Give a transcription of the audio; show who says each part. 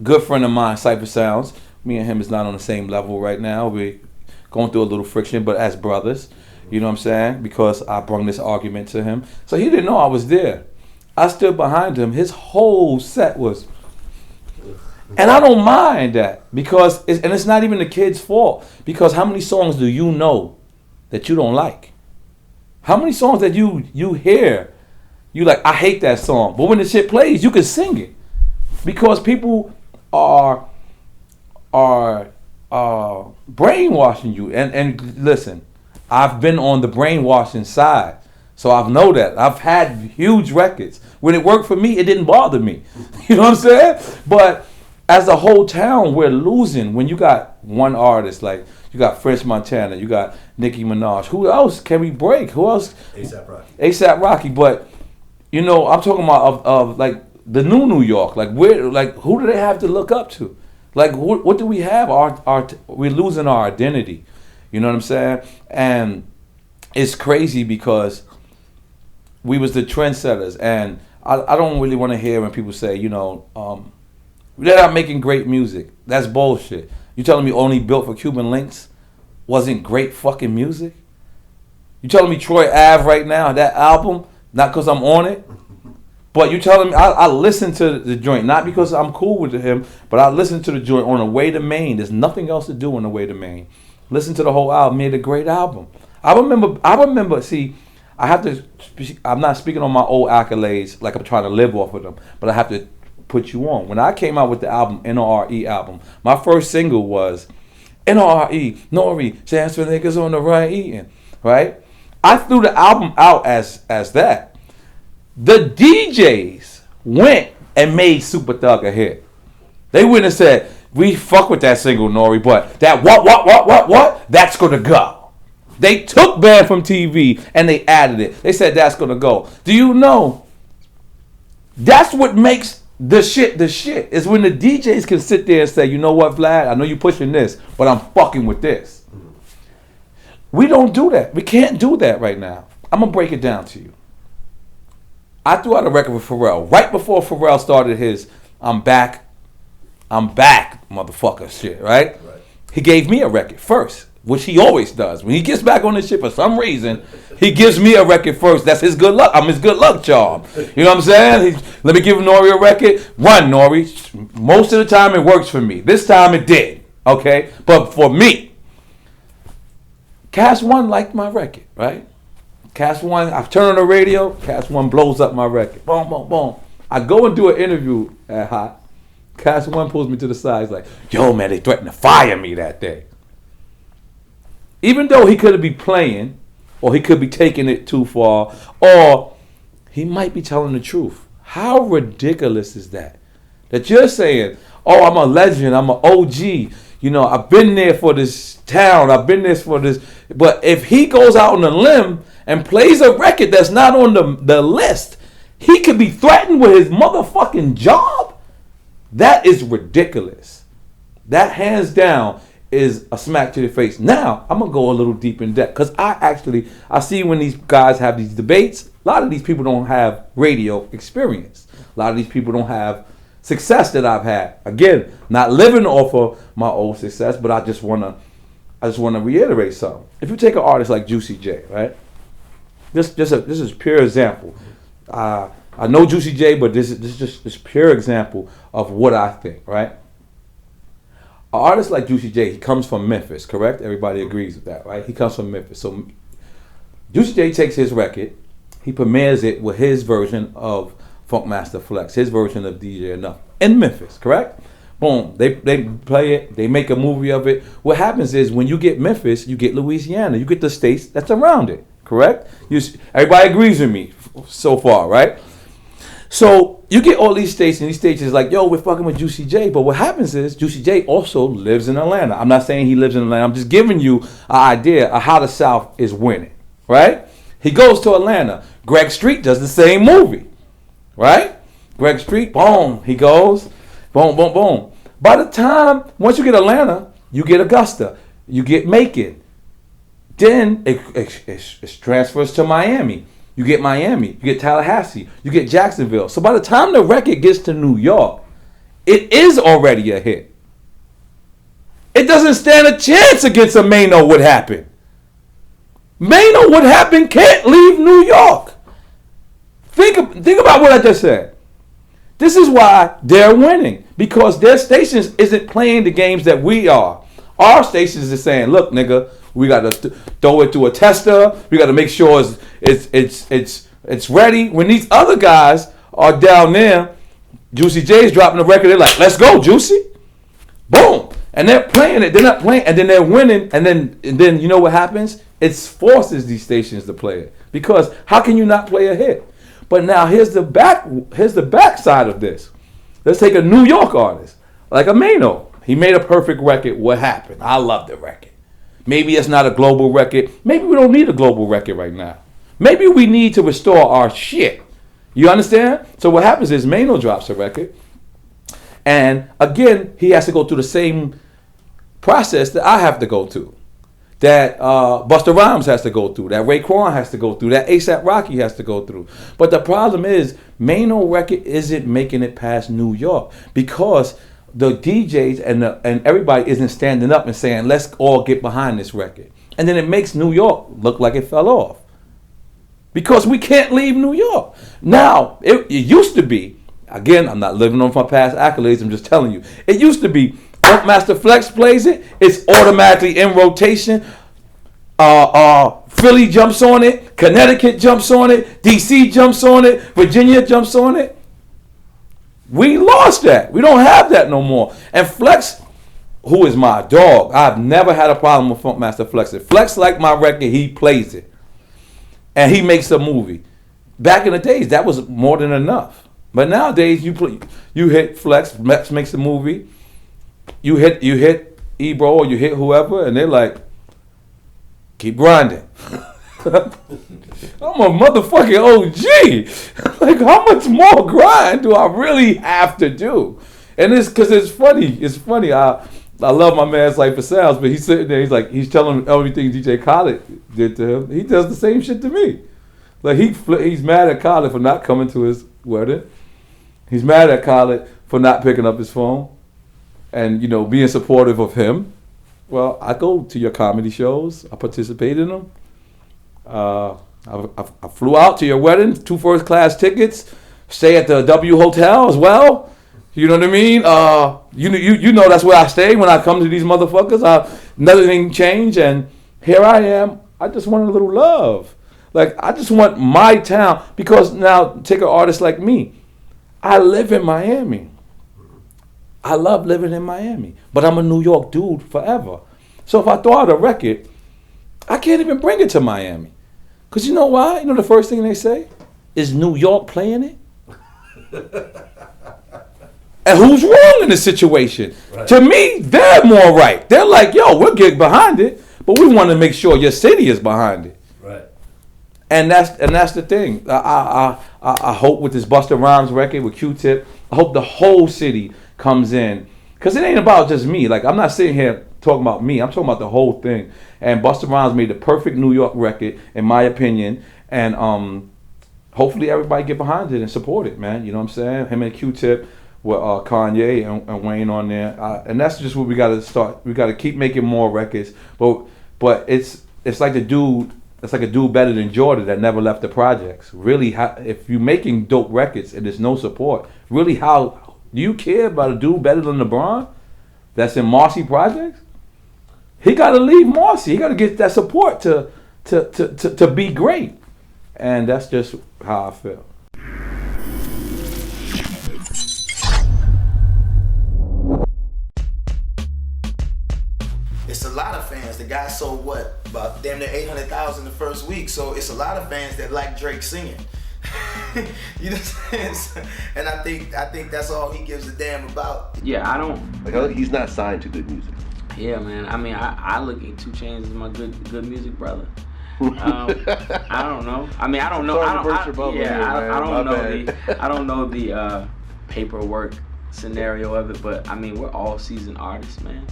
Speaker 1: Good friend of mine, Cypher Sounds. Me and him is not on the same level right now. We're going through a little friction, but as brothers, you know what I'm saying? Because I brought this argument to him. So he didn't know I was there. I stood behind him. His whole set was... And I don't mind that because it's not even the kid's fault. Because how many songs do you know that you don't like? How many songs that you hear, you like, I hate that song. But when the shit plays, you can sing it. Because people are brainwashing you. And listen, I've been on the brainwashing side. So I know that. I've had huge records. When it worked for me, it didn't bother me. You know what I'm saying? But as a whole town, we're losing when you got one artist, like you got French Montana, you got Nicki Minaj. Who else can we break? Who else?
Speaker 2: A$AP Rocky.
Speaker 1: A$AP Rocky. But, you know, I'm talking about of like the New York. Like, who do they have to look up to? Like, what do we have? We're losing our identity. You know what I'm saying? And it's crazy because we was the trendsetters. And I don't really want to hear when people say, you know, they're not making great music. That's bullshit. You telling me Only Built for Cuban Links wasn't great fucking music? You telling me Troy Ave right now, that album, not because I'm on it, but you telling me I listen to the joint, not because I'm cool with him, but I listen to the joint on the way to Maine. There's nothing else to do on the way to Maine. Listen to the whole album. Made a great album. I remember, see, I'm not speaking on my old accolades like I'm trying to live off of them, but I have to put you on. When I came out with the album, N.O.R.E. album, my first single was N.O.R.E. Chance for niggas on the right eating, right? I threw the album out as that. The DJs went and made Super Thug a hit. They went and said, we fuck with that single, N.O.R.E., but that what, that's gonna go. They took Band from TV and they added it. They said that's gonna go. Do you know? That's what makes the shit is when the DJs can sit there and say, you know what, Vlad, I know you pushing this, but I'm fucking with this. We don't do that. We can't do that right now. I'm going to break it down to you. I threw out a record with Pharrell. Right before Pharrell started his I'm back, motherfucker shit, right? He gave me a record first, which he always does. When he gets back on this shit for some reason, he gives me a record first. That's his good luck. I'm his good luck charm. You know what I'm saying? Let me give N.O.R.E. a record. Run, N.O.R.E. Most of the time it works for me. This time it did. Okay? But for me, Cast One liked my record, right? Cast One, I turn on the radio, Cast One blows up my record. Boom, boom, boom. I go and do an interview at Hot. Cast One pulls me to the side. He's like, yo, man, they threatened to fire me that day. Even though he could be playing, or he could be taking it too far, or he might be telling the truth. How ridiculous is that? That you're saying, oh, I'm a legend, I'm an OG, you know, I've been there for this town, I've been there for this. But if he goes out on a limb and plays a record that's not on the list, he could be threatened with his motherfucking job? That is ridiculous. That hands down is a smack to the face. Now, I'm going to go a little deep in depth because I see when these guys have these debates, a lot of these people don't have radio experience. A lot of these people don't have success that I've had. Again, not living off of my old success, but I just want to reiterate something. If you take an artist like Juicy J, right? This is pure example. I know Juicy J, but this is just this pure example of what I think, right? An artist like Juicy J, he comes from Memphis, correct? Everybody agrees with that, right? He comes from Memphis. So Juicy J takes his record, he premieres it with his version of Funkmaster Flex, his version of DJ Enough in Memphis, correct? Boom, they play it, they make a movie of it. What happens is when you get Memphis, you get Louisiana, you get the states that's around it, correct? Everybody agrees with me so far, right? So you get all these states, and these states is like, yo, we're fucking with Juicy J. But what happens is Juicy J also lives in Atlanta. I'm not saying he lives in Atlanta. I'm just giving you an idea of how the South is winning, right? He goes to Atlanta. Greg Street does the same movie, right? Greg Street, boom, he goes, boom, boom, boom. By the time, once you get Atlanta, you get Augusta, you get Macon. Then it transfers to Miami. You get Miami, you get Tallahassee, you get Jacksonville. So by the time the record gets to New York, it is already a hit. It doesn't stand a chance against a Mano What Happened. Mano What Happened can't leave New York. Think about what I just said. This is why they're winning, because their stations isn't playing the games that we are. Our stations is saying, look, nigga, we got to throw it through a tester. We got to make sure it's ready. When these other guys are down there, Juicy J's dropping the record. They're like, let's go, Juicy. Boom. And they're playing it. They're not playing, and then they're winning. And then you know what happens? It forces these stations to play it, because how can you not play a hit? But now here's the back side of this. Let's take a New York artist like a Mano. He made a perfect record. What happened? I love the record. Maybe it's not a global record. Maybe we don't need a global record right now. Maybe we need to restore our shit. You understand? So what happens is Mano drops a record, and again he has to go through the same process that I have to go through, that Busta Rhymes has to go through, that Raekwon has to go through, that A$AP Rocky has to go through. But the problem is Mano record isn't making it past New York, because the DJs and everybody isn't standing up and saying, let's all get behind this record. And then it makes New York look like it fell off, because we can't leave New York. Now, it used to be, again, I'm not living on my past accolades, I'm just telling you, it used to be, Master Flex plays it, it's automatically in rotation. Philly jumps on it, Connecticut jumps on it, DC jumps on it, Virginia jumps on it. We lost that. We don't have that no more. And Flex, who is my dog, I've never had a problem with Funkmaster Flex. If Flex like my record, he plays it. And he makes a movie. Back in the days, that was more than enough. But nowadays, you hit Flex makes a movie. You hit Ebro or you hit whoever, and they're like, keep grinding. I'm a motherfucking OG. Like, how much more grind do I really have to do? And it's because it's funny. It's funny. I love my man's Life of Sounds, but he's sitting there. He's telling him everything DJ Khaled did to him. He does the same shit to me. Like he's mad at Khaled for not coming to his wedding. He's mad at Khaled for not picking up his phone. And, you know, being supportive of him. Well, I go to your comedy shows. I participate in them. I flew out to your wedding, 2 first-class tickets. Stay at the W Hotel as well. You know what I mean? You know that's where I stay when I come to these motherfuckers. Nothing changed, and here I am. I just want a little love. Like, I just want my town. Because now, take an artist like me. I live in Miami. I love living in Miami, but I'm a New York dude forever. So if I throw out a record, I can't even bring it to Miami. Because you know why? You know the first thing they say? Is New York playing it? And who's wrong in this situation? Right. To me, they're more right. They're like, yo, we'll get behind it, but we want to make sure your city is behind it.
Speaker 2: Right.
Speaker 1: And that's the thing. I hope with this Busta Rhymes record with Q-Tip, I hope the whole city comes in, because it ain't about just me. Like, I'm not sitting here talking about me. I'm talking about the whole thing. And Busta Rhymes made the perfect New York record, in my opinion. And hopefully everybody get behind it and support it, man. You know what I'm saying? Him and Q-Tip with Kanye and Wayne on there. And that's just what we got to start. We got to keep making more records. But it's like a dude better than Jordan that never left the projects. Really, if you're making dope records and there's no support, really, how do you care about a dude better than LeBron that's in Marcy Projects? He got to leave Marcy. He got to get that support to be great. And that's just how I feel.
Speaker 3: It's a lot of fans. The guy sold what? About damn near 800,000 the first week. So it's a lot of fans that like Drake singing. You know what I'm saying? And I think that's all he gives a damn about.
Speaker 4: Yeah, I don't.
Speaker 2: Like, he's not signed to good music.
Speaker 4: Yeah, man. I mean, I look at 2 Chainz as my good music brother. I don't know. I mean, I don't know. I don't know the paperwork scenario of it, but I mean, we're all seasoned artists, man.